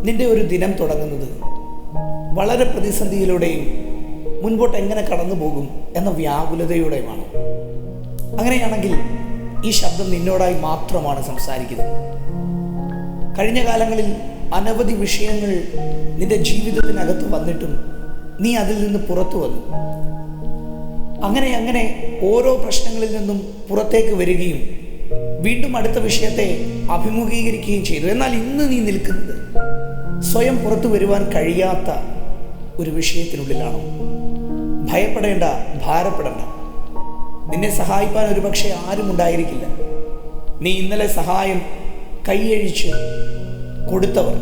നിന്റെ ഒരു ദിനം തുടങ്ങുന്നത് വളരെ പ്രതിസന്ധിയിലൂടെയും മുൻപോട്ട് എങ്ങനെ കടന്നു പോകും എന്ന വ്യാകുലതയോടെയുമാണ്. അങ്ങനെയാണെങ്കിൽ ഈ ശബ്ദം നിന്നോടായി മാത്രമാണ് സംസാരിക്കുന്നത്. കഴിഞ്ഞ കാലങ്ങളിൽ അനവധി വിഷയങ്ങൾ നിന്റെ ജീവിതത്തിനകത്ത് വന്നിട്ടും നീ അതിൽ നിന്ന് പുറത്തു വന്നു. അങ്ങനെ ഓരോ പ്രശ്നങ്ങളിൽ നിന്നും പുറത്തേക്ക് വരികയും വീണ്ടും അടുത്ത വിഷയത്തെ അഭിമുഖീകരിക്കുകയും ചെയ്തു. എന്നാൽ ഇന്ന് നീ നിൽക്കുന്നത് സ്വയം പുറത്തു വരുവാൻ കഴിയാത്ത ഒരു വിഷയത്തിനുള്ളിലാണോ? ഭയപ്പെടേണ്ട, ഭാരപ്പെടേണ്ട. നിന്നെ സഹായിക്കാൻ ഒരുപക്ഷെ ആരും ഉണ്ടായിരിക്കില്ല. നീ ഇന്നലെ സഹായം കൈയഴിച്ച് കൊടുത്തവർ,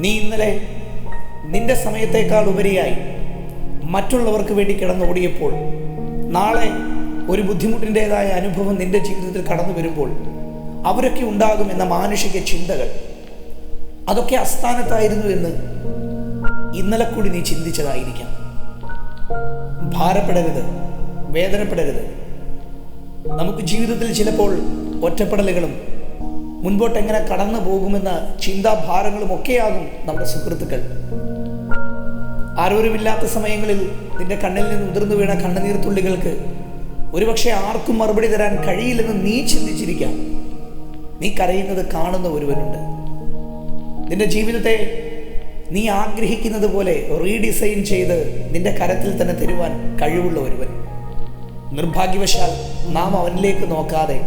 നീ ഇന്നലെ നിന്റെ സമയത്തേക്കാൾ ഉപരിയായി മറ്റുള്ളവർക്ക് വേണ്ടി കിടന്നോടിയപ്പോൾ നാളെ ഒരു ബുദ്ധിമുട്ടിൻ്റെതായ അനുഭവം നിന്റെ ജീവിതത്തിൽ കടന്നു വരുമ്പോൾ അവരൊക്കെ ഉണ്ടാകുമെന്ന മാനുഷിക ചിന്തകൾ, അതൊക്കെ അസ്ഥാനത്തായിരുന്നു എന്ന് ഇന്നലെ കൂടി നീ ചിന്തിച്ചതായിരിക്കാം. ഭാരപ്പെടരുത്, വേദനപ്പെടരുത്. നമുക്ക് ജീവിതത്തിൽ ചിലപ്പോൾ ഒറ്റപ്പെടലുകളും മുൻപോട്ട് എങ്ങനെ കടന്നു പോകുമെന്ന ചിന്താഭാരങ്ങളും ഒക്കെയാകും നമ്മുടെ സുഹൃത്തുക്കൾ. ആരോരുമില്ലാത്ത സമയങ്ങളിൽ നിന്റെ കണ്ണിൽ നിന്ന് ഉതിർന്നു വീണ കണ്ണുനീർത്തുള്ളികൾക്ക് ഒരുപക്ഷെ ആർക്കും മറുപടി തരാൻ കഴിയില്ലെന്ന് നീ ചിന്തിച്ചിരിക്കാം. നീ കരയുന്നത് കാണുന്ന ഒരുവനുണ്ട്. നിന്റെ ജീവിതത്തെ നീ ആഗ്രഹിക്കുന്നത് പോലെ റീഡിസൈൻ ചെയ്ത് നിന്റെ കരത്തിൽ തന്നെ തരുവാൻ കഴിവുള്ള ഒരുവൻ. നിർഭാഗ്യവശാൽ നാം അവനിലേക്ക് നോക്കാതെ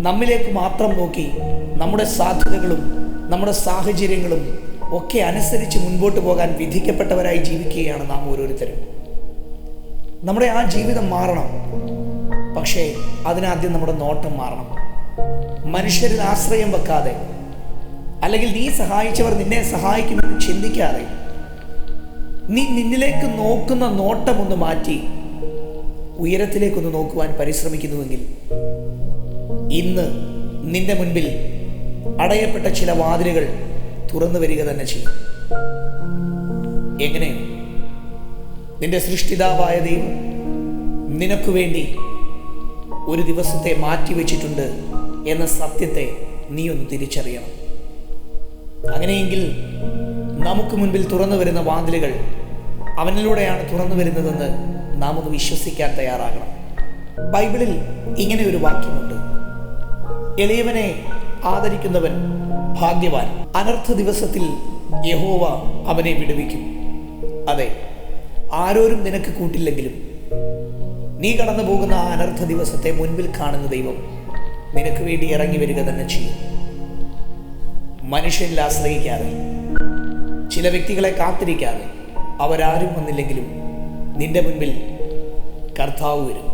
നമ്മിലേക്ക് മാത്രം നോക്കി നമ്മുടെ സാധ്യതകളും നമ്മുടെ സാഹചര്യങ്ങളും ഒക്കെ അനുസരിച്ച് മുൻപോട്ട് പോകാൻ വിധിക്കപ്പെട്ടവരായി ജീവിക്കുകയാണ് നാം ഓരോരുത്തരും. നമ്മുടെ ആ ജീവിതം മാറണം. പക്ഷേ അതിനാദ്യം നമ്മുടെ നോട്ടം മാറണം. മനുഷ്യരിൽ ആശ്രയം വെക്കാതെ, അല്ലെങ്കിൽ നീ സഹായിച്ചവർ നിന്നെ സഹായിക്കുമെന്ന് ചിന്തിക്കാതെ, നീ നിന്നിലേക്ക് നോക്കുന്ന നോട്ടം ഒന്ന് മാറ്റി ഉയരത്തിലേക്കൊന്ന് നോക്കുവാൻ പരിശ്രമിക്കുന്നുവെങ്കിൽ ഇന്ന് നിന്റെ മുൻപിൽ അടയപ്പെട്ട ചില വാതിലുകൾ തുറന്നു വരിക തന്നെ ചെയ്യും. എങ്ങനെ? നിന്റെ സൃഷ്ടിതാവായ ദൈവം നിനക്ക് വേണ്ടി ഒരു ദിവസത്തെ മാറ്റിവെച്ചിട്ടുണ്ട് എന്ന സത്യത്തെ നീ ഒന്ന് തിരിച്ചറിയണം. അങ്ങനെയെങ്കിൽ നമുക്ക് മുൻപിൽ തുറന്നു വരുന്ന വാതിലുകൾ അവനിലൂടെയാണ് തുറന്നു വരുന്നതെന്ന് നാം ഒന്ന് വിശ്വസിക്കാൻ തയ്യാറാകണം. ബൈബിളിൽ ഇങ്ങനെ ഒരു വാക്യമുണ്ട്: എളിയവനെ ആദരിക്കുന്നവൻ ഭാഗ്യവാൻ, അനർത്ഥ ദിവസത്തിൽ യഹോവ അവനെ വിടുവിക്കും. അതെ, ആരോരും നിനക്ക് കൂട്ടില്ലെങ്കിലും നീ കടന്നു പോകുന്ന ആ അനർത്ഥ ദിവസത്തെ മുൻപിൽ കാണുന്ന ദൈവം നിനക്ക് വേണ്ടി ഇറങ്ങി വരിക തന്നെ ചെയ്യും. മനുഷ്യനിൽ ആശ്രയിക്കാതെ, ചില വ്യക്തികളെ കാത്തിരിക്കാതെ, അവരാരും വന്നില്ലെങ്കിലും നിന്റെ മുൻപിൽ കർത്താവ് വരും.